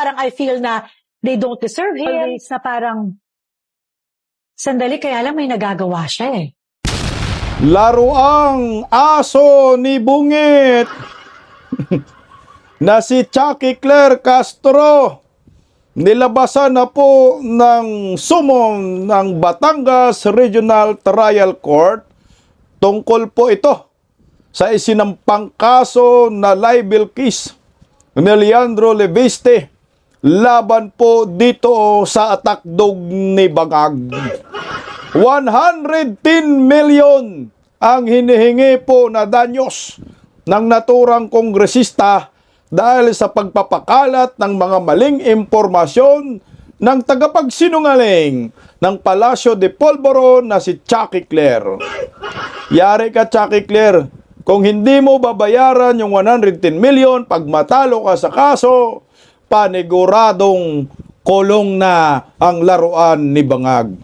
parang I feel na they don't deserve him. Always na parang, sandali, kaya lang may nagagawa siya eh. Laruang aso ni Bungit na si Chucky Claire Castro. Nilabasan na po ng sumong ng Batangas Regional Trial Court. Tungkol po ito sa isinampang kaso na libel case ni Leandro Leviste laban po dito sa attack dog ni Bangag. 110 million ang hinihingi po na danyos ng naturang kongresista dahil sa pagpapakalat ng mga maling impormasyon ng tagapagsinungaling ng Palacio de Polvoron na si Chucky Claire. Yari ka, Chucky Claire, kung hindi mo babayaran yung 110 million pag matalo ka sa kaso, paniguradong kulong na ang laruan ni Bangag.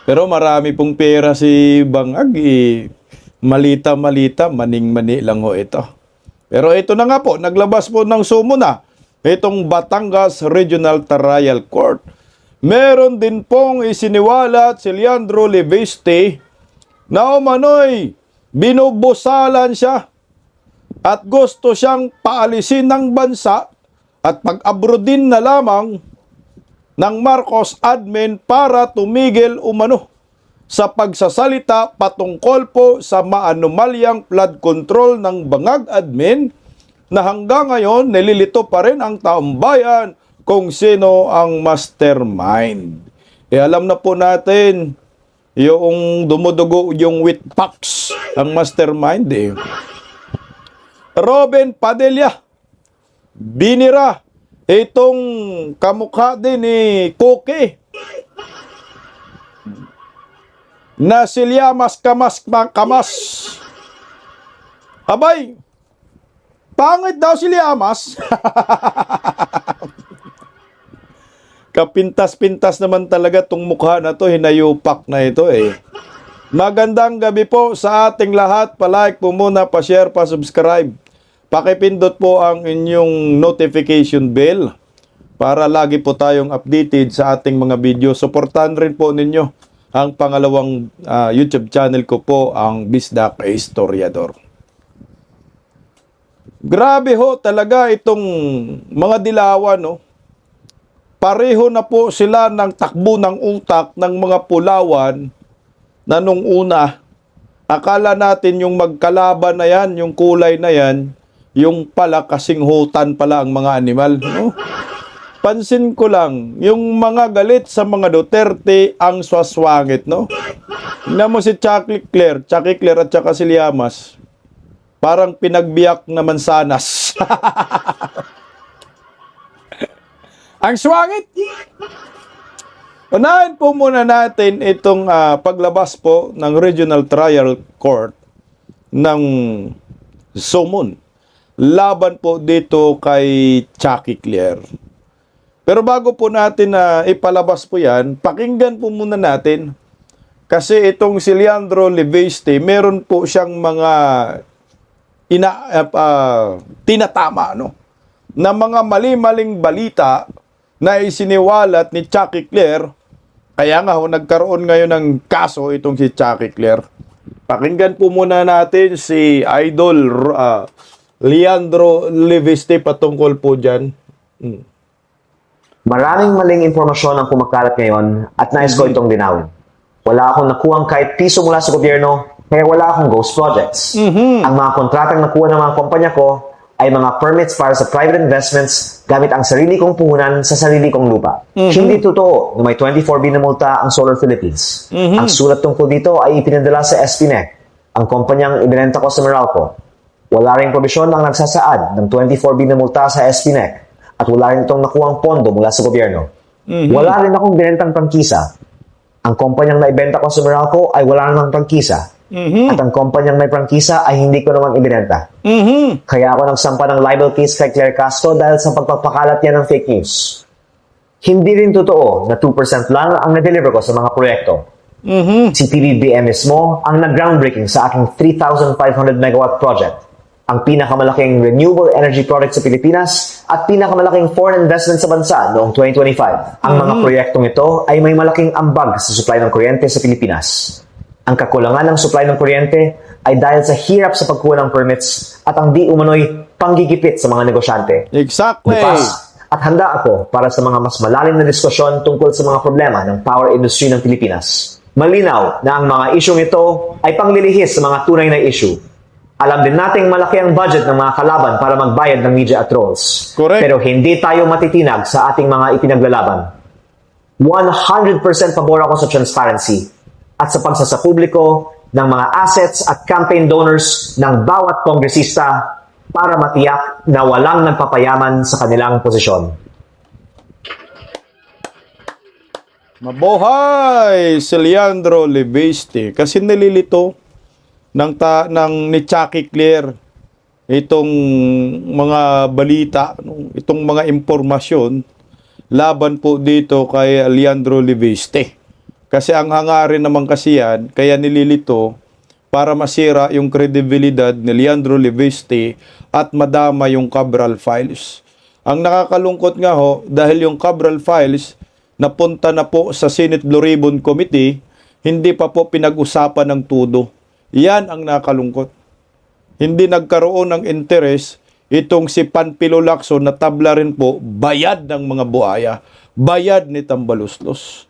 Pero marami pong pera si Bangag eh. Malita-malita, maning-mani lang ho ito. Pero ito na nga po, naglabas po ng sumo na itong Batangas Regional Trial Court. Meron din pong isiniwalat si Leandro Leviste na umano'y binubusalan siya at gusto siyang paalisin ng bansa at pag-abrodin na lamang ng Marcos admin para tumigil umano sa pagsasalita patungkol po sa maanumalyang flood control ng Bangag admin na hanggang ngayon nililito pa rin ang taong bayan kung sino ang mastermind. Alam na po natin yung dumudugo yung wheat packs ang mastermind eh. Robin Padilla binira itong kamukha din ni Cookie na si Llamas Kamas. Abay, pangit daw si Llamas. Kapintas-pintas naman talaga tong mukha na to, hinayupak na ito eh. Magandang gabi po sa ating lahat. Pa-like po muna, pa-share, pa-subscribe. Pakipindot po ang inyong notification bell para lagi po tayong updated sa ating mga video. Suportahan rin po ninyo ang pangalawang YouTube channel ko po, ang Bisdak Historiador. Grabe ho talaga itong mga dilawan, no? Pareho na po sila ng takbo ng utak ng mga pulawan na nung una, akala natin yung magkalaban na yan, yung kulay na yan, yung pala kasinghutan pala ang mga animal, no? Pansin ko lang, yung mga galit sa mga Duterte ang swaswangit, no? Tingnan mo si Chucky Claire at saka si Llamas. Parang pinagbiyak na mansanas. Ang swangit! Unahin po muna natin itong paglabas po ng Regional Trial Court ng Sumon. Laban po dito kay Chucky Claire. Pero bago po natin ipalabas po yan, pakinggan po muna natin. Kasi itong si Leandro Leviste, meron po siyang mga tinatama, no? Na mga mali-maling balita na isiniwalat ni Chucky Claire. Kaya nga nagkaroon ngayon ng kaso itong si Chucky Claire. Pakinggan po muna natin si Idol Leandro Leviste patungkol po dyan. Maraming maling impormasyon ang kumakalat ngayon at nais ko itong linawin. Wala akong nakuhang kahit piso mula sa gobyerno, kaya wala akong ghost projects. Ang mga kontratang nakuha ng mga kumpanya ko ay mga permits para sa private investments gamit ang sarili kong puhunan sa sarili kong lupa. Hindi totoo na may 24B na multa ang Solar Philippines. Ang sulat tungkol dito ay ipinadala sa SPNEC, ang kumpanyang ibinenta ko sa Meralco. Wala ring probisyon ang nagsasaad ng 24B na multa sa SPNEC. At wala rin itong nakuhang pondo mula sa gobyerno. Wala rin akong binentang prangkisa. Ang kumpanyang naibenta ko sa Meralco ay wala namang prangkisa. At ang kumpanyang may prangkisa ay hindi ko naman ibinenta. Kaya ako nagsampa ng libel case kay Claire Castro dahil sa pagpapakalat niya ng fake news. Hindi rin totoo na 2% lang ang na-deliver ko sa mga proyekto. Si PBBM mismo ang nag-groundbreaking sa aking 3,500 megawatt project, ang pinakamalaking renewable energy project sa Pilipinas at pinakamalaking foreign investment sa bansa noong 2025. Ang mga proyektong ito ay may malaking ambag sa supply ng kuryente sa Pilipinas. Ang kakulangan ng supply ng kuryente ay dahil sa hirap sa pagkuha ng permits at ang di umano'y panggigipit sa mga negosyante. Exactly. Bukas at handa ako para sa mga mas malalim na diskusyon tungkol sa mga problema ng power industry ng Pilipinas. Malinaw na ang mga isyong ito ay panglilihis sa mga tunay na issue. Alam din nating malaki ang budget ng mga kalaban para magbayad ng media at trolls. Correct. Pero hindi tayo matitinag sa ating mga ipinaglalaban. 100% pabor ako sa transparency at sa pagsasapubliko ng mga assets at campaign donors ng bawat kongresista para matiyak na walang nagpapayaman sa kanilang posisyon. Mabuhay si Leandro Leviste kasi nililito ng ni Chucky Claire itong mga balita, itong mga impormasyon laban po dito kay Leandro Leviste. Kasi ang hangarin naman kasi yan, kaya nililito para masira yung kredibilidad ni Leandro Leviste at madama yung Cabral Files. Ang nakakalungkot nga ho, dahil yung Cabral Files napunta na po sa Senate Blue Ribbon Committee, hindi pa po pinag-usapan ng todo. Yan ang nakalungkot. Hindi nagkaroon ng interes itong si Panfilo Lacson na tabla rin po, bayad ng mga buhaya, bayad ni Tambaluslos.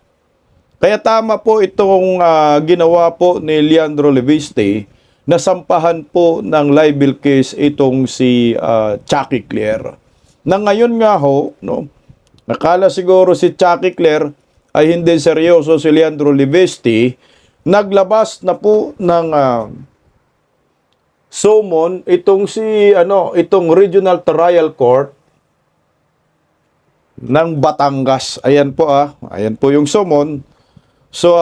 Kaya tama po itong ginawa po ni Leandro Leviste na sampahan po ng libel case itong si Chucky Claire. Na ngayon nga ho, no, nakala siguro si Chucky Claire ay hindi seryoso si Leandro Leviste, naglabas na po ng summon itong itong Regional Trial Court ng Batangas. Ayan po ayan po yung summon. So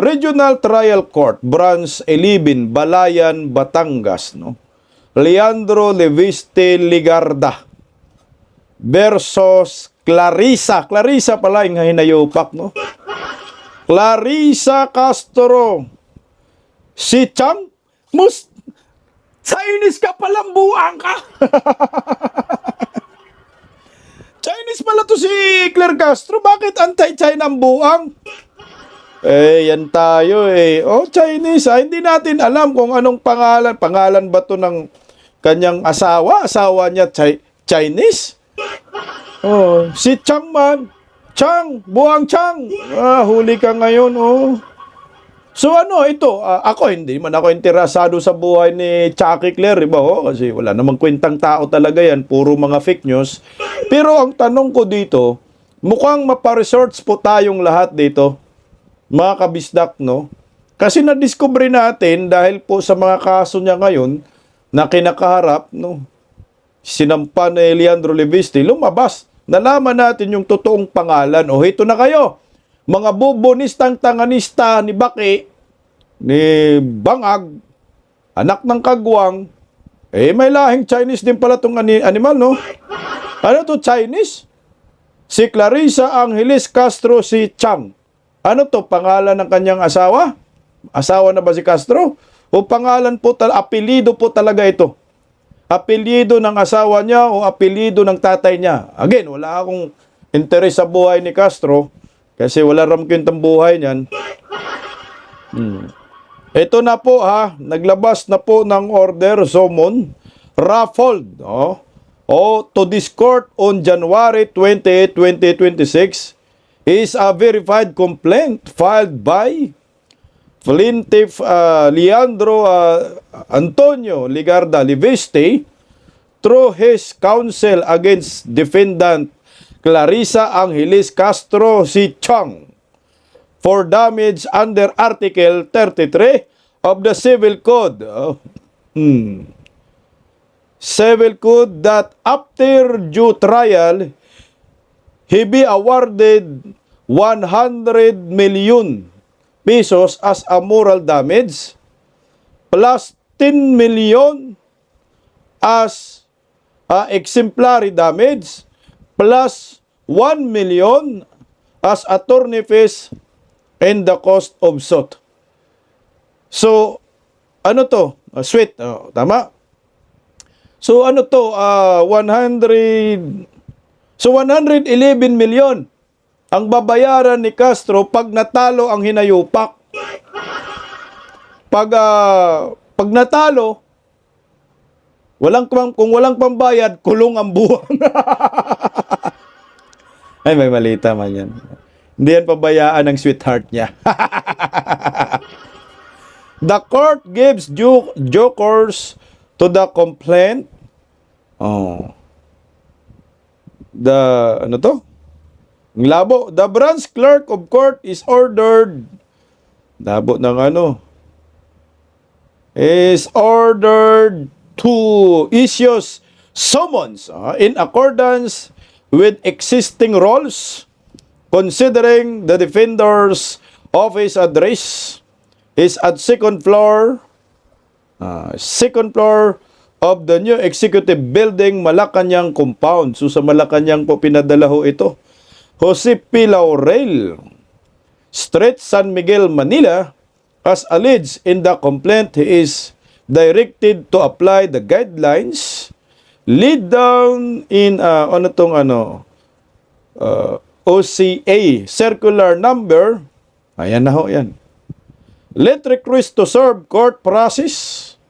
Regional Trial Court Branch 11 Balayan, Batangas, no. Leandro Leviste Ligarda versus Clarissa pala yung hinayupak, no. Clarissa Castro. Si Chang, Chinese ka palang buang ka. Chinese pala to si Claire Castro. Bakit anti-China ang buang? Yan tayo Oh, Chinese Hindi natin alam kung anong pangalan. Pangalan ba to ng kanyang asawa? Asawa niya Chinese? Oh, si Chang man. Chang, buang Chang. Huli ka ngayon, So ito, ako hindi man ako interesado sa buhay ni Chucky Claire, iba kasi wala namang kwentang tao talaga yan, puro mga fake news. Pero ang tanong ko dito, mukhang mapa-research po tayong lahat dito, mga kabisdak, no? Kasi na-discover natin dahil po sa mga kaso niya ngayon na kinakaharap, no? Sinampa ni Leandro Leviste, lumabas. Nalaman natin yung totoong pangalan. Ito na kayo. Mga bubonistang tanganista ni Baki, ni Bangag, anak ng Kagwang, may lahing Chinese din pala itong animal, no? Ano to Chinese? Si Clarissa Angeles Castro, si Chang. Ano to, pangalan ng kanyang asawa? Asawa na ba si Castro? O pangalan po, apelido po talaga ito? Apelyido ng asawa niya o apelyido ng tatay niya. Again, wala akong interes sa buhay ni Castro kasi wala ramkwentang buhay niyan. Ito na po naglabas na po ng order summon Raffold to this court on January 28, 2026 is a verified complaint filed by Plaintiff Leandro Antonio Ligarda Leviste through his counsel against defendant Clarissa Angeles Castro si Chang for damage under Article 33 of the Civil Code. Civil Code that after due trial, he be awarded 100 million pesos as a moral damage plus 10 million as exemplary damage plus 1 million as attorney fees and the cost of suit. So, ano to? Sweet. Tama? So, ano to? 100 So 111 million ang babayaran ni Castro pag natalo ang hinayupak. Pag natalo, kung walang pambayad, kulong ang buwan. Ay, may malita man yan. Hindi yan pabayaan ng sweetheart niya. The court gives due course to the complaint. Oh. Ano to? Ang labo. The branch clerk of court is ordered. Labo ng ano? Is ordered to issue summons in accordance with existing rules, considering the defender's office address is at second floor of the new executive building, Malacanang compound. So sa Malacanang po pinadala ho ito. Jose P. Laurel, Street, San Miguel, Manila. As alleged in the complaint, he is directed to apply the guidelines laid down in OCA circular number. Ayan na ho yan. Let request to serve court process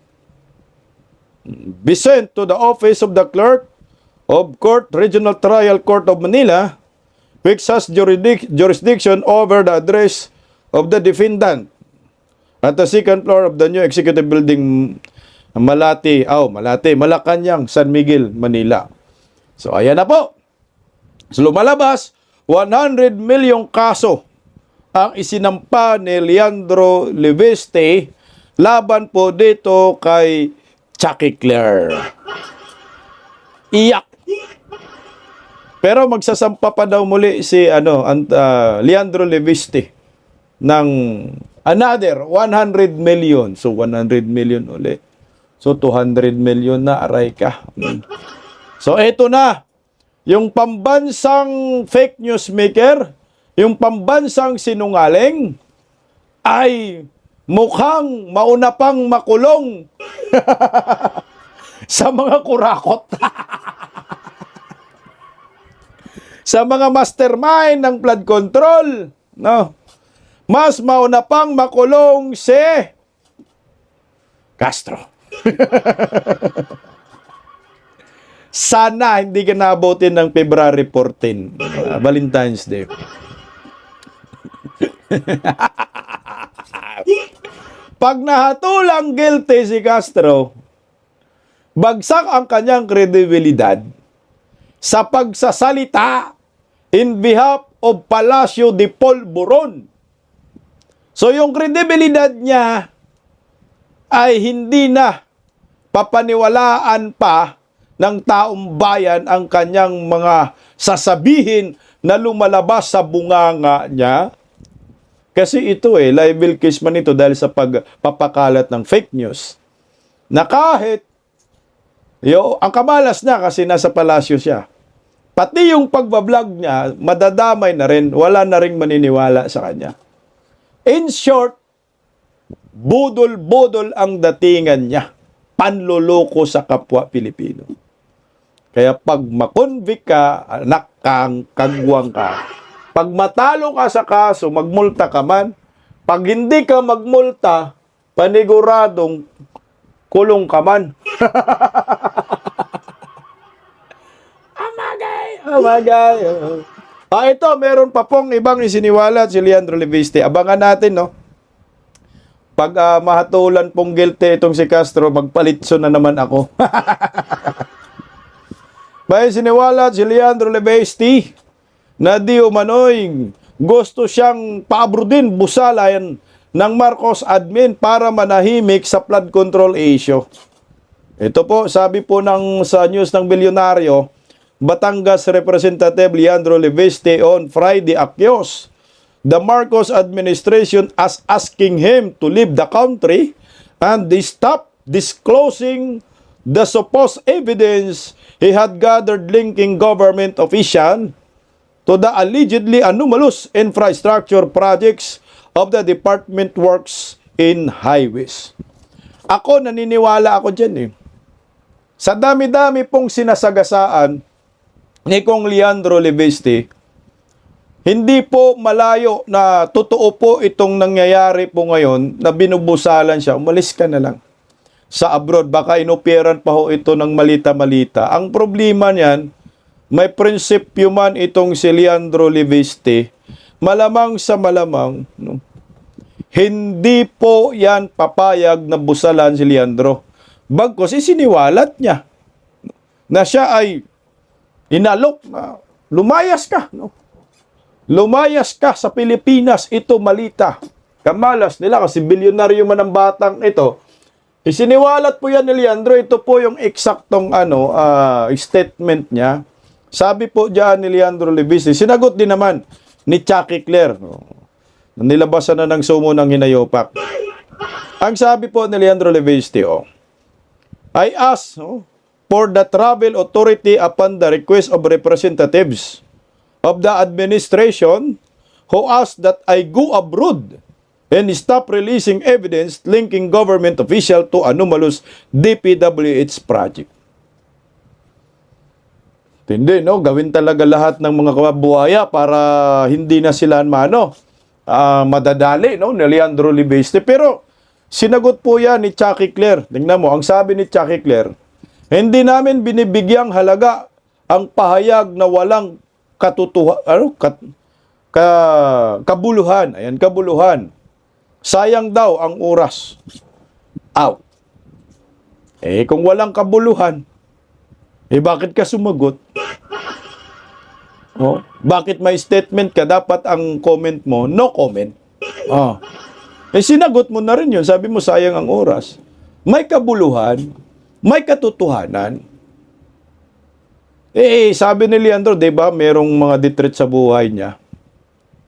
be sent to the office of the clerk of court, Regional Trial Court of Manila, which has jurisdiction over the address of the defendant at the second floor of the new executive building, Malacanang, San Miguel, Manila. So, ayan na po. So, lumalabas, 100 milyong kaso ang isinampa ni Leandro Leveste laban po dito kay Chucky Claire. Iyak! Pero magsasampa pa daw muli si Leandro Leveste ng another 100 million. So 100 million uli. So 200 million na, aray ka. So eto na, yung pambansang fake news maker, yung pambansang sinungaling ay mukhang mauna pang makulong sa mga kurakot. Sa mga mastermind ng flood control, no? Mas mauna pang makulong si Castro. Sana hindi ka naabutin ng February 14, Valentine's Day. Pag nahatulang guilty si Castro, bagsak ang kanyang kredibilidad sa pagsasalita in behalf of Palacio de Polvoron. So yung kredibilidad niya ay hindi na papaniwalaan pa ng taong bayan ang kanyang mga sasabihin na lumalabas sa bunganga niya. Kasi ito libel case man ito dahil sa pagpapakalat ng fake news. Na kahit ang kamalas niya kasi nasa palasyo siya. Pati yung pagbablog niya, madadamay na rin, wala na ring maniniwala sa kanya. In short, budol-budol ang datingan niya. Panloloko sa kapwa Pilipino. Kaya pag makonvict ka, anak kang kagwang ka. Pag matalo ka sa kaso, magmulta ka man. Pag hindi ka magmulta, paniguradong kulong ka man. Amagay. Ito, meron pa pong ibang isiniwala si Leandro Leveste. Abangan natin, no? Pag mahatulan pong guilty itong si Castro, magpalitso na naman ako. May siniwala si Leandro Leveste na di umano'y gusto siyang paabrudin, busalayan ng Marcos admin para manahimik sa flood control issue. Ito po, sabi po sa news ng Bilyonaryo, Batangas Representative Leandro Leveste on Friday accused the Marcos administration as asking him to leave the country and they stop disclosing the supposed evidence he had gathered linking government official to the allegedly anomalous infrastructure projects of the department works in highways. Naniniwala ako dyan . Sa dami-dami pong sinasagasaan ni Kong Leandro Libeste, hindi po malayo na totoo po itong nangyayari po ngayon na binubusalan siya. Umalis ka na lang sa abroad. Baka inoperan pa ho ito ng malita-malita. Ang problema niyan, may prinsipyo man itong si Leandro Libeste, malamang sa malamang, no? Hindi po yan papayag na busalan si Leandro. Bagkos isiniwalat niya na siya ay inalok na lumayas ka, no? Lumayas ka sa Pilipinas, ito malita. Kamalas nila kasi bilyonaryo man ang batang ito. Isiniwalat po yan ni Leandro. Ito po yung eksaktong statement niya. Sabi po diyan ni Leandro Libiste, sinagot din naman ni Chucky Claire. No? Nilabasan na ng sumo ng hinayopak. Ang sabi po ni Leandro Libiste, I ask for the travel authority upon the request of representatives of the administration who asked that I go abroad and stop releasing evidence linking government official to anomalous DPWH project. Hindi, no? Gawin talaga lahat ng mga kabuhaya para hindi na sila madadali, no? Ni Leandro Libeste. Pero sinagot po yan ni Chucky Claire. Tingnan mo, ang sabi ni Chucky Claire, hindi namin binibigyang halaga ang pahayag na walang kabuluhan. Ayan, kabuluhan. Sayang daw ang oras. Out. Kung walang kabuluhan, bakit ka sumagot? Bakit may statement ka? Dapat ang comment mo, no comment. Sinagot mo na rin yun. Sabi mo, sayang ang oras. May kabuluhan, may katotohanan. Sabi ni Leandro, diba, merong mga detreat sa buhay niya.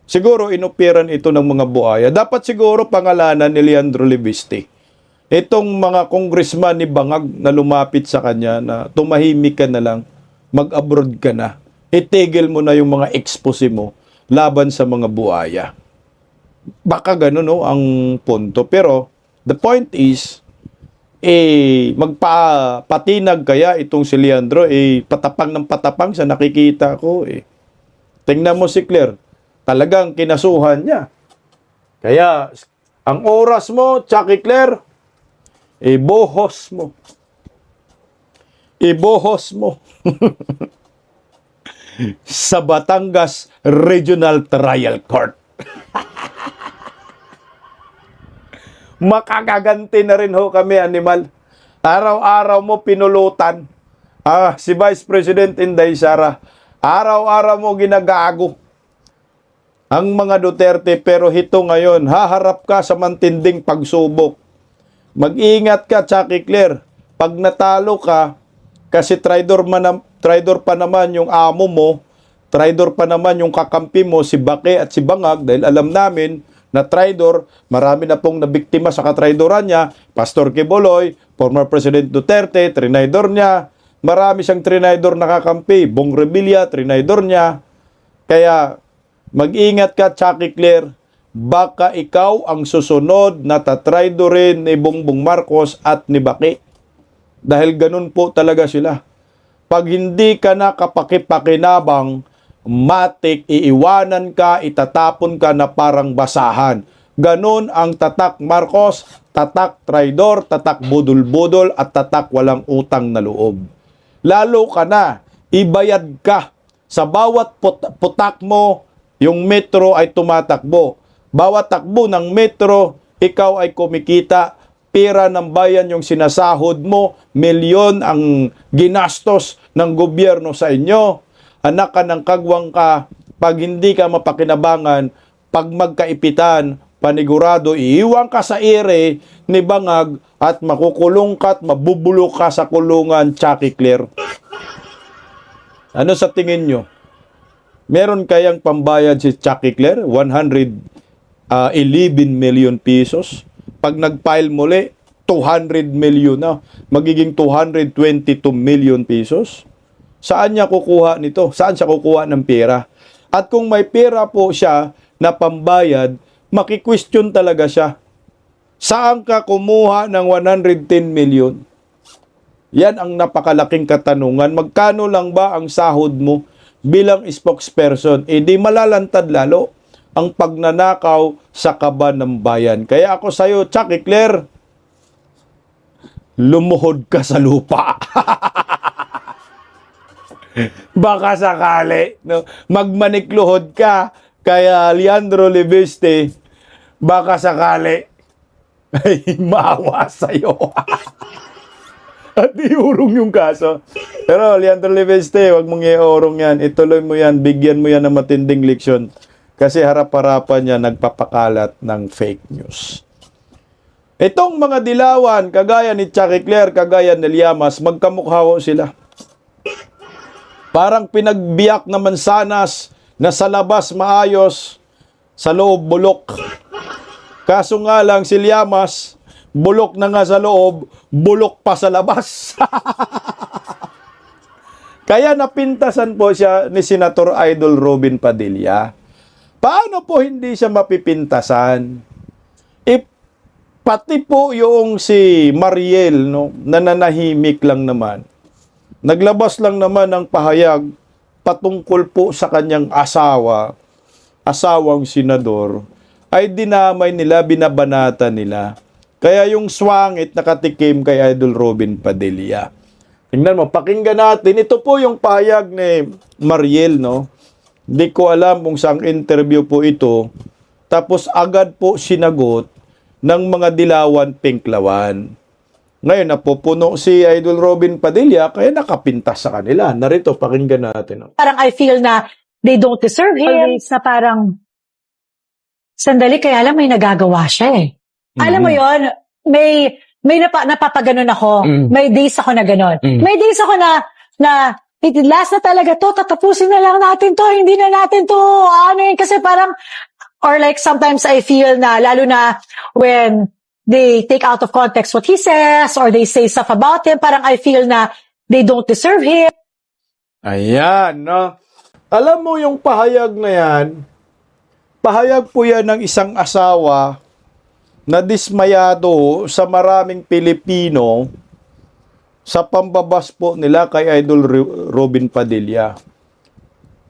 Siguro inoperan ito ng mga buhaya. Dapat siguro pangalanan ni Leandro Libiste. Itong mga congressman ni Bangag na lumapit sa kanya na tumahimik ka na lang, mag-abroad ka na. Itigil mo na yung mga expose mo laban sa mga buhaya. Baka gano'n, no, ang punto. Pero the point is, magpapatinag kaya itong si Leandro, patapang ng patapang sa nakikita ko. Tingnan mo si Claire, talagang kinasuhan niya. Kaya, ang oras mo, Chucky Claire, ibohos mo. Ibohos mo. Sa Batangas Regional Trial Court. Makakaganti na rin ho kami, animal. Araw-araw mo pinulutan. Si Vice President Inday Sara, araw-araw mo ginagago ang mga Duterte, pero hito ngayon, haharap ka sa matinding pagsubok. Mag-ingat ka, Chucky Claire. Pag natalo ka, kasi traidor pa naman yung amo mo, traidor pa naman yung kakampi mo, si Bake at si Bangag, dahil alam namin na traidor, marami na pong nabiktima sa katraidoran niya. Pastor Quiboloy, former President Duterte, trinaidor niya. Marami siyang trinaidor na kakampi. Bong Revilla, trinaidor niya. Kaya, mag-ingat ka, Chucky Claire. Baka ikaw ang susunod na tatraidorin ni Bongbong Marcos at ni Bake. Dahil ganun po talaga sila. Pag hindi ka na kapakipakinabang, matik, iiwanan ka, itatapon ka na parang basahan. Ganon ang tatak Marcos, tatak traidor, tatak budol-budol, at tatak walang utang na loob. Lalo ka na, ibayad ka. Sa bawat putak mo, yung metro ay tumatakbo. Bawat takbo ng metro, ikaw ay kumikita. Pera ng bayan yung sinasahod mo, milyon ang ginastos ng gobyerno sa inyo. Anak ka ng kagwang ka, pag hindi ka mapakinabangan, pag magkaipitan, panigurado, iiwan ka sa ere ni Bangag at makukulong ka at mabubulok ka sa kulungan, Chucky Claire. Ano sa tingin nyo? Meron kayang pambayad si Chucky Claire? 111 million pesos. Pag nag-file muli, 200 million na. Magiging 222 million pesos. Saan niya kukuha nito? Saan siya kukuha ng pera? At kung may pera po siya na pambayad, maki-question talaga siya. Saan ka kumuha ng 110 million? Yan ang napakalaking katanungan. Magkano lang ba ang sahod mo bilang spokesperson? E di malalantad lalo ang pagnanakaw sa kaban ng bayan. Kaya ako sa'yo, Chuck Eclair, lumuhod ka sa lupa. Baka sakali, no? Magmanikluhod ka kaya Leandro Leviste, baka sakali ay maawa sa'yo. At iurong yung kaso. Pero Leandro Leviste, wag mong iurong yan. Ituloy mo yan, bigyan mo yan ng matinding leksyon. Kasi harap-harapan niya nagpapakalat ng fake news. Itong mga dilawan, kagaya ni Chuck Eclair, kagaya ni Llamas, magkamukha ho sila. Parang pinagbiyak na mansanas na sa labas maayos, sa loob bulok. Kaso nga lang si Llamas, bulok na nga sa loob, bulok pa sa labas. Kaya napintasan po siya ni Senator Idol Robin Padilla. Paano po hindi siya mapipintasan? Pati po yung si Mariel, no, nananahimik lang naman. Naglabas lang naman ng pahayag patungkol po sa kanyang asawang senador, ay dinamay nila, binabanata nila. Kaya yung swangit nakatikim kay Idol Robin Padilla. Tingnan mo, pakinggan natin. Ito po yung pahayag ni Mariel, no? Hindi ko alam kung saang interview po ito. Tapos agad po sinagot ng mga dilawan pinklawan. Ngayon, napupuno si Idol Robin Padilla, kaya nakapintas sa kanila. Narito, pakinggan natin. No? Parang I feel na they don't deserve him. Always na parang, sandali, kaya lang may nagagawa siya eh. Alam mo yon, may napapaganon ako. May days ako na ganon. May days ako na last na talaga to, tatapusin na lang natin to, hindi na natin to, kasi parang, or like sometimes I feel na, lalo na when they take out of context what he says, or they say stuff about him, parang I feel na they don't deserve him. Ayan, no? Alam mo yung pahayag na yan, pahayag po yan ng isang asawa na dismayado sa maraming Pilipino sa pambabas po nila kay Idol Robin Padilla.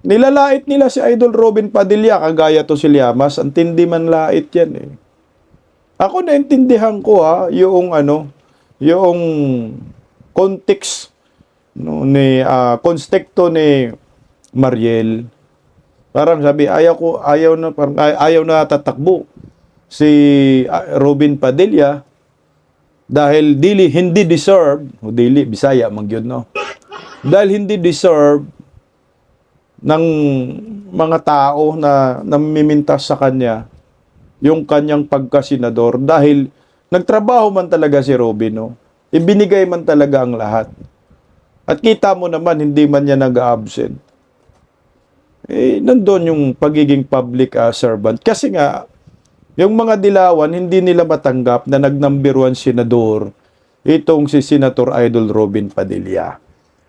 Nilalait nila si Idol Robin Padilla, kagaya to si Llamas, ang tindi man lait yan eh. Ako naintindihan ko yung context no, ni konstekto ni Mariel. Parang sabi, ayaw na tatakbo si Robin Padilla dahil hindi deserve, Bisaya magyud no. Dahil hindi deserve ng mga tao na namimintas sa kanya yung kanyang pagkasenador dahil nagtrabaho man talaga si Robin, no? Ibinigay man talaga ang lahat. At kita mo naman, hindi man niya nag-absent. Nandun yung pagiging public servant. Kasi nga, yung mga dilawan, hindi nila matanggap na nag-number 1 senador itong si Senator Idol Robin Padilla.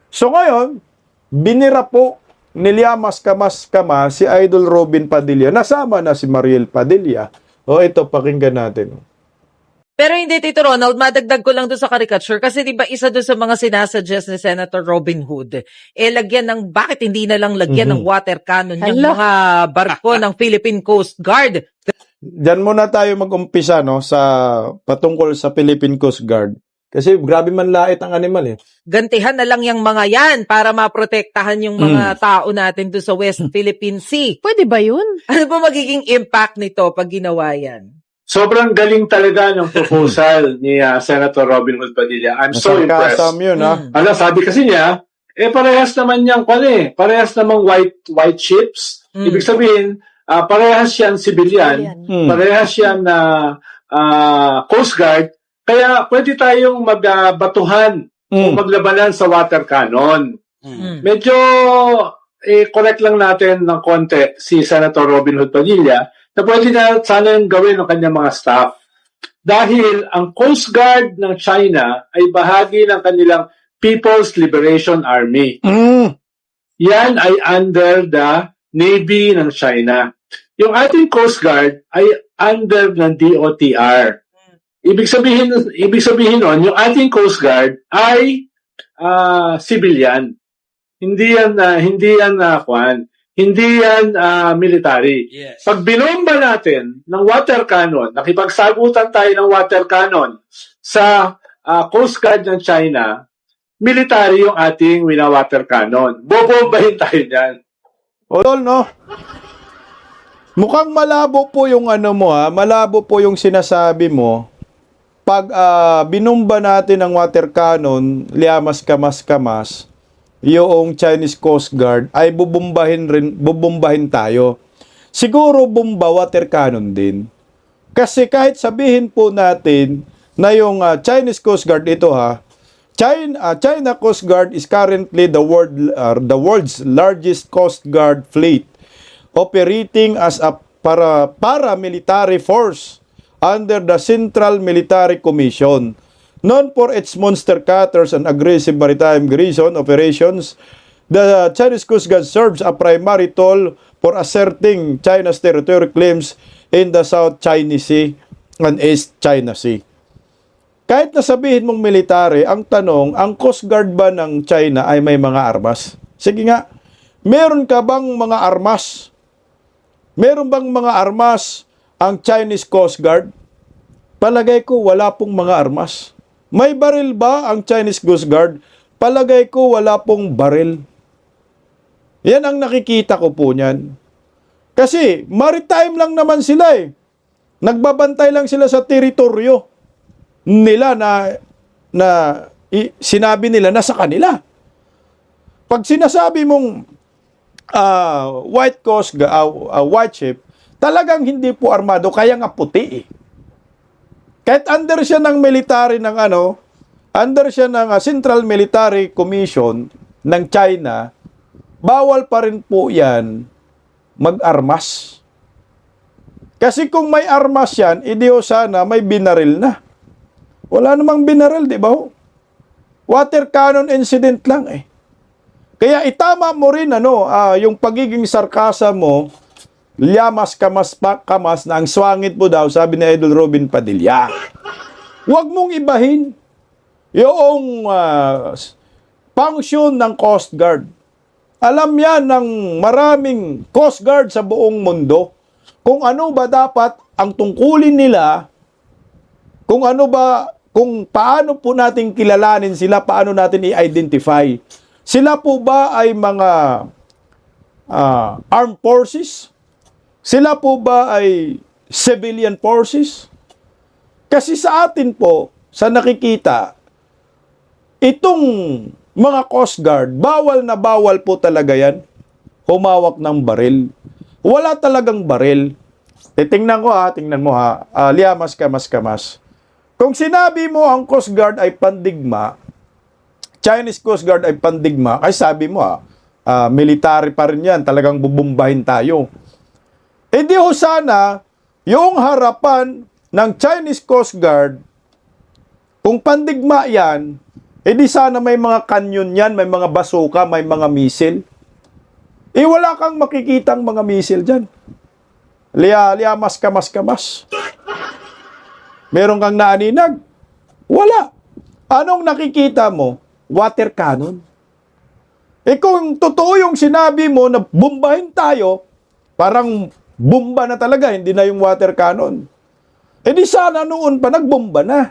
So ngayon, binira po ni Llamas Kamas-Kama si Idol Robin Padilla. Nasama na si Mariel Padilla. Ito, pakinggan natin. Pero hindi, Tito Ronald, madagdag ko lang doon sa caricature kasi di ba isa doon sa mga sinasuggest ni Senator Robin Hood, bakit hindi na lang lagyan ng water cannon yung mga barko ng Philippine Coast Guard? Diyan muna tayo mag-umpisa sa patungkol sa Philippine Coast Guard. Kasi grabe man lait ang animal eh. Gantihan na lang yung mga yan para maprotektahan yung mga tao natin doon sa West Philippine Sea. Pwede ba yun? Ano ba magiging impact nito pag ginawa yan? Sobrang galing talaga ng proposal ni Senator Robin Hood Padilla. I'm so impressed. Yun, Sabi kasi niya, parehas naman niyang parehas namang white ships. Ibig sabihin, parehas yan civilian, parehas yan na Coast Guard, kaya pwede tayong magbatuhan o maglabanan sa water cannon. Medyo correct lang natin ng konti si Senator Robin Hood Padilla na pwede na sana yung gawin ng kanyang mga staff. Dahil ang Coast Guard ng China ay bahagi ng kanilang People's Liberation Army. Yan ay under the Navy ng China. Yung ating Coast Guard ay under ng DOTR. Ibig sabihin nun, yung ating Coast Guard ay civilian. Hindi yan military. Yes. Pag binomba natin ng water cannon, nakipagsagutan tayo ng water cannon sa Coast Guard ng China, military yung ating wina-water cannon. Bobombahin tayo dyan. Tol, no? Mukhang malabo po yung ano mo, ha? Malabo po yung sinasabi mo. Pag binomba natin ng water cannon, liamas kamas, yung Chinese Coast Guard ay bubombahin tayo. Siguro bomba water cannon din. Kasi kahit sabihin po natin na yung Chinese Coast Guard ito, ha, China Coast Guard is currently the world's largest Coast Guard fleet, operating as a paramilitary force under the Central Military Commission. Known for its monster cutters and aggressive maritime garrison operations, the Chinese Coast Guard serves a primary tool for asserting China's territorial claims in the South China Sea and East China Sea. Kahit nasabihin mong military, ang tanong, ang Coast Guard ba ng China ay may mga armas? Sige nga, meron ka bang mga armas? Meron bang mga armas ang Chinese Coast Guard? Palagay ko wala pong mga armas. May baril ba ang Chinese Coast Guard? Palagay ko wala pong baril. Yan ang nakikita ko po niyan. Kasi maritime lang naman sila eh. Nagbabantay lang sila sa teritoryo nila na sinabi nila na sa kanila. Pag sinasabi mong white ship, talagang hindi po armado, kaya nga puti eh. Kahit under siya ng military ng under siya ng Central Military Commission ng China, bawal pa rin po yan mag-armas. Kasi kung may armas yan, idiyo sana may binaril na. Wala namang binaril, di ba? Water cannon incident lang eh. Kaya itama mo rin yung pagiging sarkasa mo, liamas kamas na ang swangit mo daw, sabi ni Idol Robin Padilla. Huwag mong ibahin yung function ng Coast Guard. Alam yan ng maraming Coast Guard sa buong mundo kung ano ba dapat ang tungkulin nila, kung paano po natin kilalanin sila, paano natin i-identify. Sila po ba ay mga armed forces? Sila po ba ay civilian forces? Kasi sa atin po, sa nakikita, itong mga Coast Guard, bawal na bawal po talaga yan humawak ng baril. Wala talagang baril. Tingnan mo ha, liamas kamas. Kung sinabi mo ang Coast Guard ay pandigma, Chinese Coast Guard ay pandigma, ay sabi mo military pa rin yan, talagang bubumbahin tayo. E di ho sana, yung harapan ng Chinese Coast Guard, kung pandigma yan, e di sana may mga kanyon yan, may mga basuka, may mga misil. E wala kang makikitang mga misil dyan. Liamas kamas. Meron kang naaninag? Wala. Anong nakikita mo? Water cannon. E kung totoo yung sinabi mo na bombahin tayo, parang bomba na talaga, hindi na yung water cannon. E di sana noon pa nagbomba na.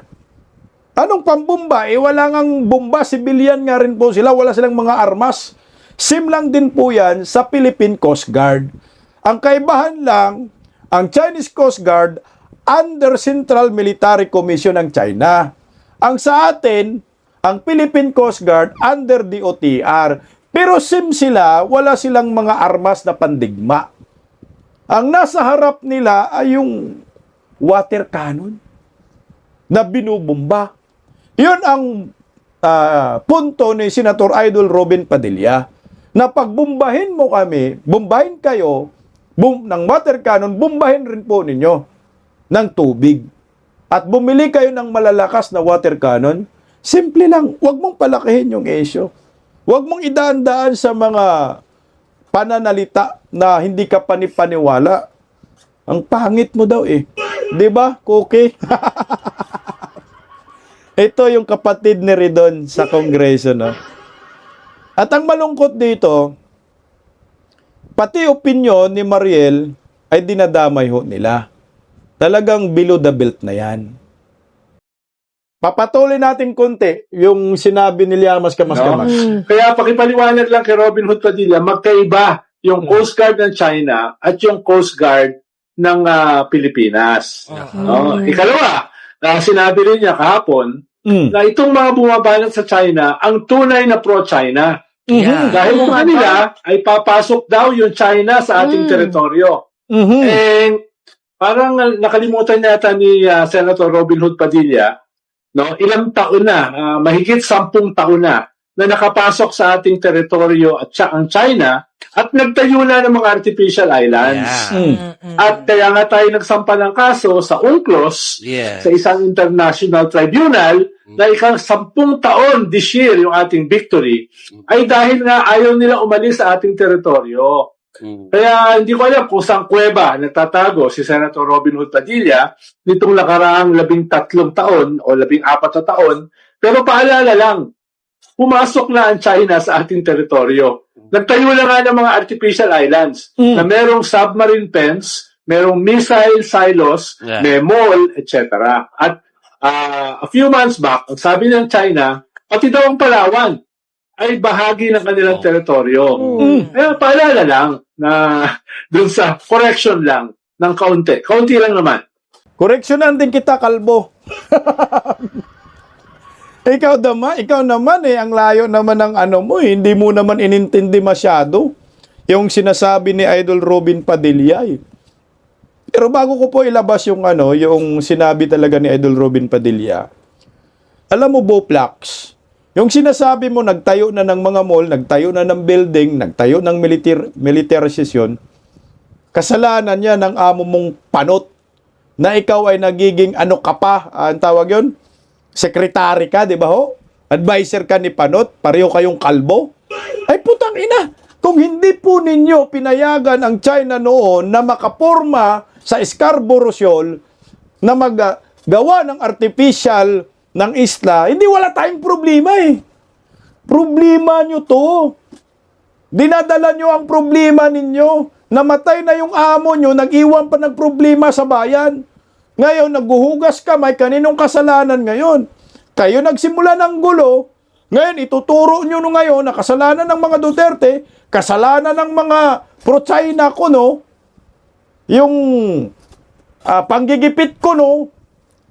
Anong pambomba? E wala ngang bomba, civilian nga rin po sila, wala silang mga armas. Same lang din po yan sa Philippine Coast Guard. Ang kaibahan lang, ang Chinese Coast Guard under Central Military Commission ng China. Ang sa atin, ang Philippine Coast Guard under DOTR. Pero same sila, wala silang mga armas na pandigma. Ang nasa harap nila ay yung water cannon na binubomba. Yun ang punto ni Senator Idol Robin Padilla, na pagbombahin mo kami, bombahin kayo ng water cannon, bombahin rin po ninyo ng tubig. At bumili kayo ng malalakas na water cannon, simple lang, huwag mong palakihin yung issue. Huwag mong idaan-daan sa mga pananalita na hindi ka panipaniwala. Ang pangit mo daw eh. 'Di ba, Cookie? Ito yung kapatid ni Ridon sa Kongreso, no? At ang malungkot dito, pati opinyon ni Mariel ay dinadamay ho nila. Talagang below the belt na yan. Papatuloy natin konti yung sinabi ni Llamas Kamas-Kamas. Kaya pakipaliwanag lang kay Robin Hood Padilla, magkaiba yung Coast Guard ng China at yung Coast Guard ng Pilipinas. Ikalawa, sinabi rin niya kahapon na itong mga bumabanat sa China ang tunay na pro-China. Dahil kung kanila ay papasok daw yung China sa ating teritoryo. And parang nakalimutan yata ni Senator Robin Hood Padilla, no, ilang taon na, mahigit 10 taon na nakapasok sa ating teritoryo at ang China at nagtayo na ng mga artificial islands. At kaya nga tayo nagsampa ng kaso sa UNCLOS, sa isang international tribunal, na ikang 10 taon this year yung ating victory, ay dahil nga ayaw nila umalis sa ating teritoryo. Kaya hindi ko alam kung saan kuweba nagtatago si Senator Robin Hood Padilla nitong nakaraang 13 taon o 14 na taon. Pero paalala lang, pumasok na ang China sa ating teritoryo. Nagtayo na nga ng mga artificial islands na merong submarine pens, merong missile silos, may mall, etc. At a few months back, ang sabi ng China, pati daw ang Palawan ay bahagi ng kanilang teritoryo. Kaya paalala lang na dun sa correction lang ng kaunti. Kaunti lang naman. Koreksyonan din kita, kalbo. Ikaw naman ang layo naman ng mo, hindi mo naman inintindi masyado yung sinasabi ni Idol Robin Padilla. Pero bago ko po ilabas yung yung sinabi talaga ni Idol Robin Padilla, alam mo, Boplax, yung sinasabi mo, nagtayo na ng mga mall, nagtayo na ng building, nagtayo ng militarization, kasalanan niya ng amo mong panot na ikaw ay nagiging ka pa, ang tawag yun? Sekretary ka, di ba ho? Advisor ka ni Panot, pareho kayong kalbo. Ay putang ina, kung hindi po ninyo pinayagan ang China noon na makaporma sa Scarborough Shoal na maggawa ng artificial ng isla, hindi wala tayong problema Problema nyo to. Dinadala nyo ang problema ninyo. Namatay na yung amo nyo, nag-iwan pa ng problema sa bayan. Ngayon, naghuhugas kamay, kaninong kasalanan ngayon? Kayo nagsimula ng gulo, ngayon ituturo nyo ngayon na kasalanan ng mga Duterte, kasalanan ng mga pro-China ko, yung panggigipit ko,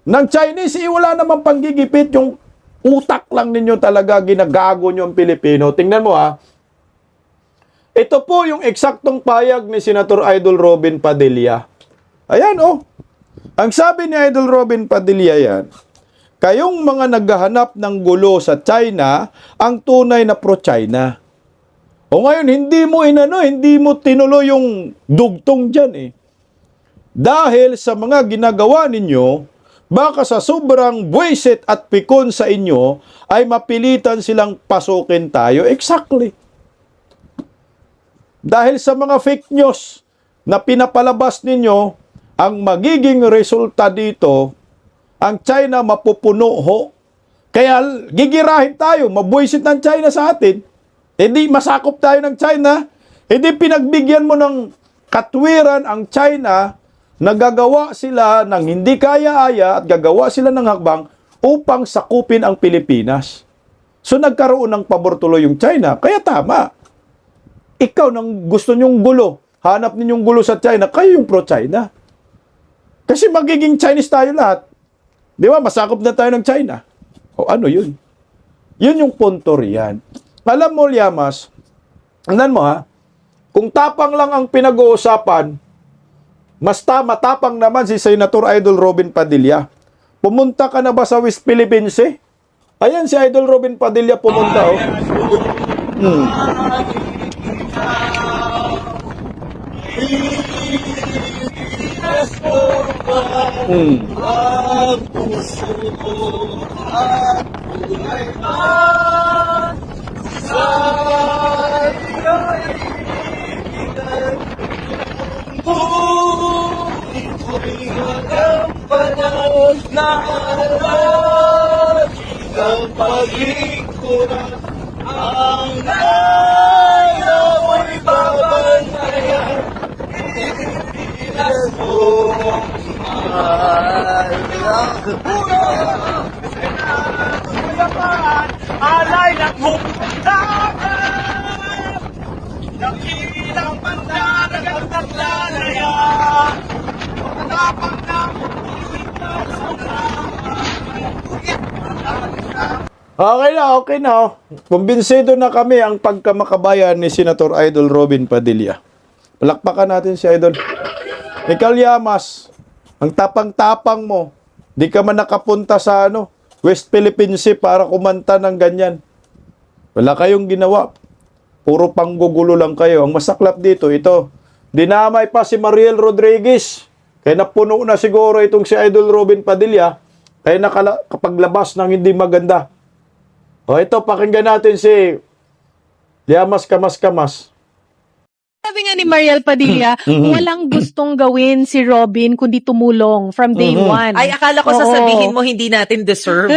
ng Chinese, wala namang panggigipit, yung utak lang ninyo talaga, ginagago nyo ang Pilipino. Tingnan mo ito po yung eksaktong payag ni Senator Idol Robin Padilla. Ayan Ang sabi ni Idol Robin Padilla yan, kayong mga naghahanap ng gulo sa China, ang tunay na pro-China. O ngayon, hindi mo tinuloy yung dugtong dyan Dahil sa mga ginagawa ninyo, baka sa sobrang buwisit at pikon sa inyo, ay mapilitan silang pasukin tayo. Exactly. Dahil sa mga fake news na pinapalabas ninyo, ang magiging resulta dito, ang China mapupuno ho. Kaya gigirahin tayo, mabuisit ng China sa atin. Hindi masakop tayo ng China. Hindi pinagbigyan mo ng katwiran ang China na gagawa sila ng hindi kaya-aya at gagawa sila ng hakbang upang sakupin ang Pilipinas. So nagkaroon ng pabor tuloy yung China. Kaya tama. Ikaw nang gusto nyong gulo, hanap ninyong gulo sa China, kayo yung pro-China. Kasi magiging Chinese tayo lahat. Di ba? Masakop na tayo ng China. O ano yun? Yun yung punto riyan. Alam mo, Llamas, tingnan mo kung tapang lang ang pinag-uusapan, mas matapang naman si Senator Idol Robin Padilla. Pumunta ka na ba sa West Philippines Ayan si Idol Robin Padilla pumunta Alay ng humdagan, dakilang pandaragat at lalaya, matapang na Okay na. Kumbinsido na kami ang pagkamakabayan ni Senator Idol Robin Padilla. Palakpakan natin si Idol. Ikaw, Llamas, ang tapang-tapang mo. Di ka man nakapunta sa West Philippine Sea para kumanta ng ganyan. Wala kayong ginawa. Puro panggugulo lang kayo. Ang masaklap dito, ito. Dinamay pa si Mariel Rodriguez. Kaya napuno na siguro itong si Idol Robin Padilla. Kaya nakapaglabas ng hindi maganda. O ito, pakinggan natin si Llamas Kamas. Sabi nga ni Mariel Padilla, walang gustong gawin si Robin kundi tumulong from day one. Ay, akala ko Oo. sasabihin mo hindi natin deserve.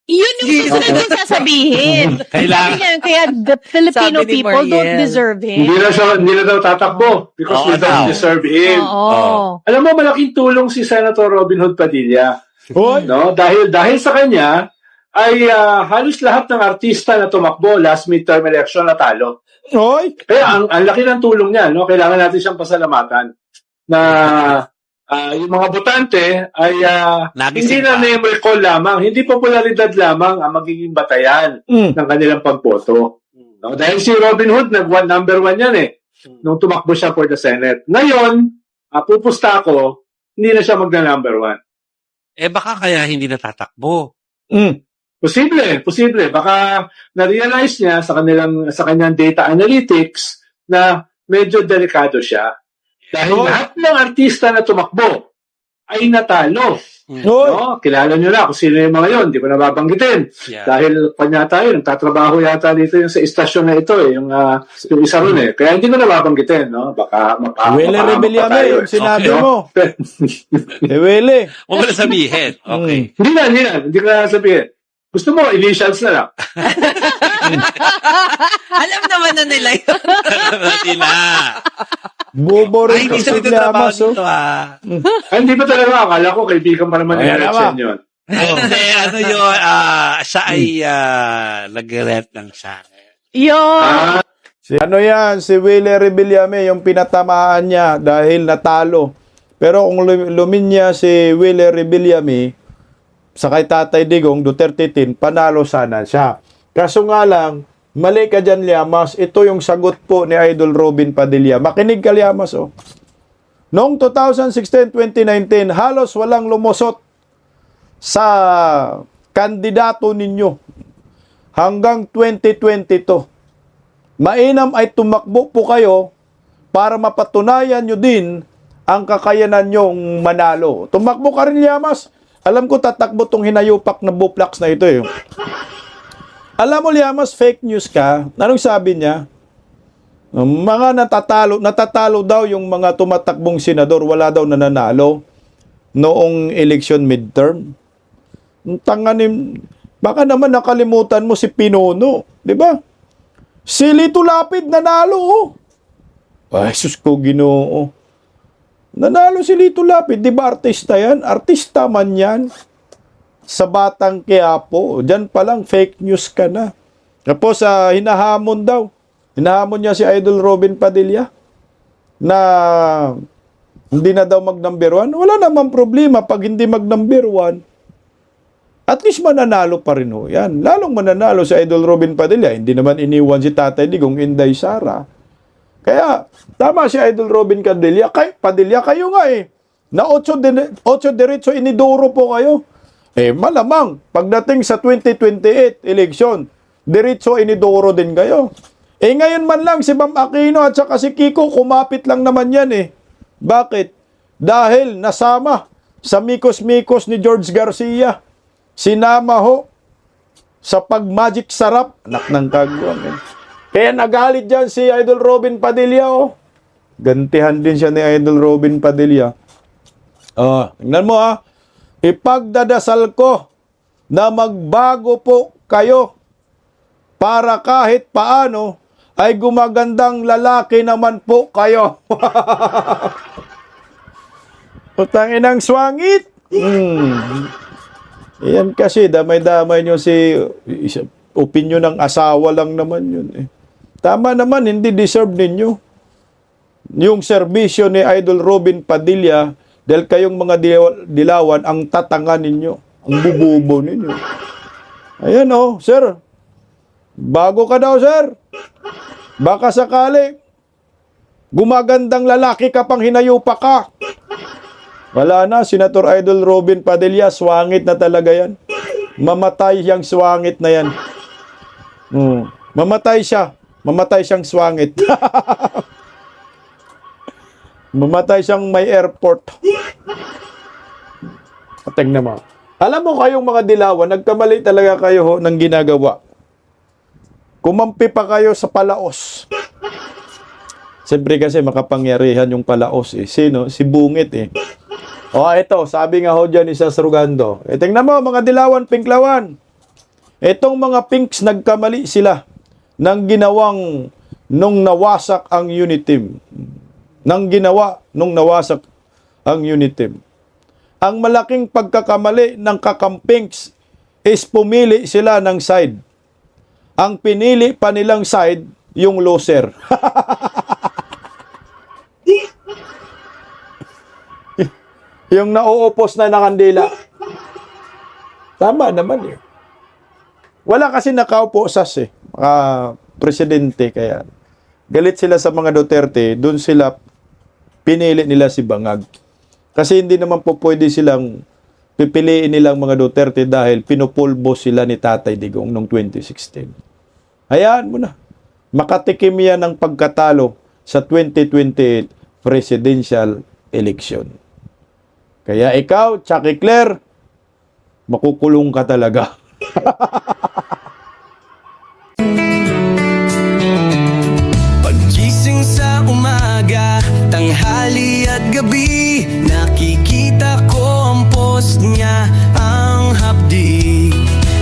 Yun yung susunod yung sasabihin. Kailangan. Sabi niya, kaya the Filipino Sabi ni people don't Mariel. deserve him. Hindi na daw tatakbo because Oo we don't daw. deserve him. Oo. Alam mo, malaking tulong si Senator Robin Hood Padilla. Hoy! No? Dahil sa kanya, ay halos lahat ng artista na tumakbo last midterm election natalo. Hoy! Kaya ang laki ng tulong niya, no? Kailangan natin siyang pasalamatan na yung mga botante ay hindi Nagising na pa. name recall lamang, hindi popularidad lamang ang magiging batayan Mm. ng kanilang pagboto. No? Dahil si Robin Hood, number one yan nung tumakbo siya for the Senate. Ngayon, pupusta ako, hindi na siya magna-number one. Baka kaya hindi natatakbo. Mm. Posible. Baka na-realize niya sa kanyang data analytics na medyo delikado siya. Dahil lahat ng artista na tumakbo ay natalo. Hoy! No? Kilala niyo na kung sino yung mga yun. Hindi ko na babanggitin. Yeah. Dahil kanya tayo, nagtatrabaho yata dito yung sa istasyon na ito, yung isa ron Kaya hindi ko na babanggitin. No? Baka Wele Rebeliame, yung sinabi Okay. mo. Wele. Huwag mo na sabihin. Okay. Hindi ko na sabihin. Gusto mo, initials na lang. Alam naman na nila yun. Hindi na. Bobo Ay, rin hindi si siya trabaho Llamas. Oh. dito Ay, hindi ba talaga? Akala ko kaibigan pa naman ni Ayan Alex naman. yun. Hindi, ano yun, siya ay nag-rent ng channel. Yun. Si Wele Rebeliame, yung pinatamaan niya dahil natalo. Pero kung luminya si Wele Rebeliame, sa kay Tatay Digong, Duterte 10, panalo sana siya. Kaso nga lang, mali ka dyan, Llamas. Ito yung sagot po ni Idol Robin Padilla. Makinig ka, Llamas, oh. Noong 2016-2019, halos walang lumusot sa kandidato ninyo hanggang 2022. Mainam ay tumakbo po kayo para mapatunayan nyo din ang kakayanan nyong manalo. Tumakbo ka rin, Llamas. Alam ko tatakbo tong hinayupak na buplax na ito. Alam mo, Llamas, fake news ka. Anong sabi niya? Mga natatalo daw yung mga tumatakbong senador, wala daw nananalo noong election midterm. Baka naman nakalimutan mo si Pinono, di ba? Si Lito Lapid nanalo, oh. Ay, sus ko, Ginoo. Nanalo si Lito Lapid, di ba artista yan? Artista man yan. Sa Batang Quiapo, dyan palang fake news ka na. Tapos hinahamon daw. Hinahamon niya si Idol Robin Padilla na hindi na daw mag-number 1. Wala namang problema pag hindi mag-number 1. At least mananalo pa rin ho. Yan. Lalong mananalo si Idol Robin Padilla. Hindi naman iniwan si Tatay Digong, Inday Sara. Kaya, tama si Idol Robin Padilla. Padilla, kayo nga na 8 diretso iniduro po kayo. Malamang, pagdating sa 2028 election, diretso iniduro din kayo. Ngayon man lang si Bam Aquino at saka si Kiko, kumapit lang naman yan Bakit? Dahil nasama sa mikos-mikos ni George Garcia. Sinama ho sa pag-magic sarap. Anak ng kagwang. Kaya nagalit dyan si Idol Robin Padilla, Gantihan din siya ni Idol Robin Padilla. Tingnan mo, ipagdadasal ko na magbago po kayo para kahit paano ay gumagandang lalaki naman po kayo. Utangin ang swangit. Yan kasi, damay-damay nyo opinion ng asawa lang naman yun. Tama naman, hindi deserve ninyo yung serbisyo ni Idol Robin Padilla dahil kayong mga dilawan ang tatanga ninyo, ang bububo ninyo. Ayan sir. Bago ka daw, sir. Baka sakali, gumagandang lalaki ka pang hinayupa ka. Wala na, Senator Idol Robin Padilla, swangit na talaga yan. Mamatay yung swangit na yan. Mamatay siya. Mamatay siyang swangit. Mamatay siyang may airport. Tingnan mo. Alam mo kayong mga dilawan, nagkamali talaga kayo ng ginagawa. Kumampi pa kayo sa palaos. Siyempre kasi makapangyarihan yung palaos Sino? Si Bungit ito, sabi nga dyan ni Sasrugando. Tingnan mo mga dilawan, pinklawan. Itong mga pinks nagkamali sila ng ginawang nung nawasak ang unit team. Nang ginawa nung nawasak ang unit team. Ang malaking pagkakamali ng kakampings is pumili sila ng side. Ang pinili pa nilang side, yung loser. Yung nauupos na nakandila. Tama naman Wala kasi nakaupo presidente kaya. Galit sila sa mga Duterte, doon sila pinili nila si Bangag. Kasi hindi naman po pwede silang pipiliin nilang mga Duterte dahil pinupulbo sila ni Tatay Digong noong 2016. Hayaan mo na. Makatikim yan ng pagkatalo sa 2028 presidential election. Kaya ikaw, Chucky Claire, makukulong ka talaga. Paggising sa umaga, tanghali at gabi, nakikita ko ang post niya, ang hapdi.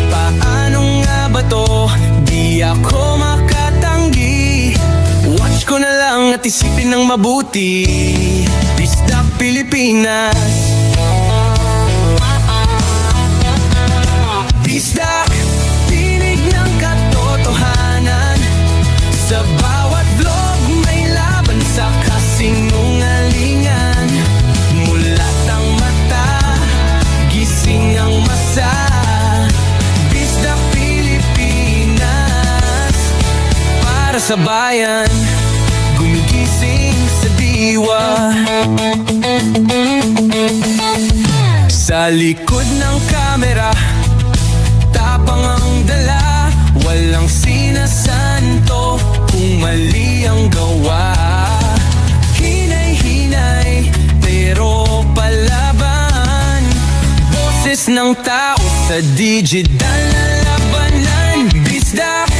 Paano nga ba to? Di ako makatanggi. Watch ko na lang at isipin ng mabuti. Disdak Pilipinas. Disdak, tinig ng katotohanan. Sa bawat vlog may laban sa kasinungalingan. Mulat ang mata, gising ang masa. Disdak Pilipinas. Para sa bayan, gumigising sa diwa. Sa likod ng kamera, tapang ang dala, walang sinasanto kung mali ang gawa. Hinay-hinay, pero palaban. Boses ng tao sa digital na labanan. Disdak,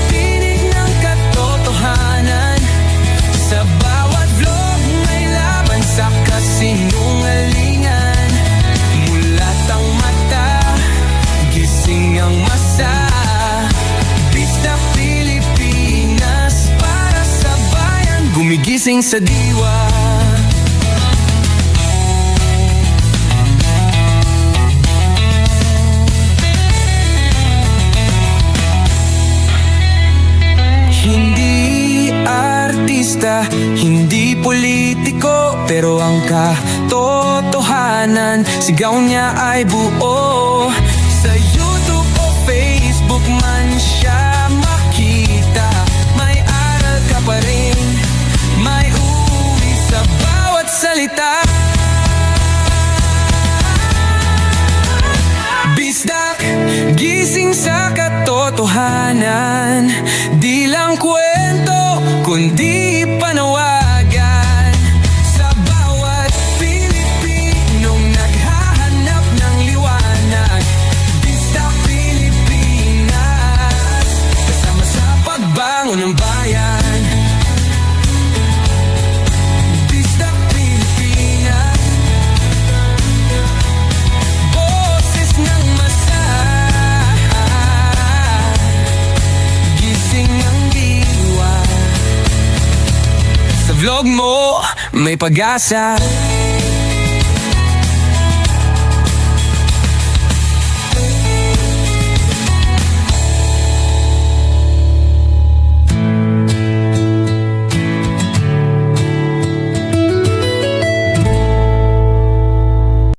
tinig ng katotohanan. Sa bawat vlog may laban sa kasinungalingan. Mulat ang mata, gising ang masa. Disdak Pilipinas. Para sa bayan, gumigising sa diwa. Hindi artista, hindi politiko, pero ang katotohanan, sigaw niya ay buo. Sa YouTube o Facebook man siya makita, may aral ka pa rin, may uwi sa bawat salita. Disdak, gising sa katotohanan. Di lang kwento, kundi panawagan. Sa bawat Pilipinong naghahanap ng liwanag. ilog mo, may pag-asa.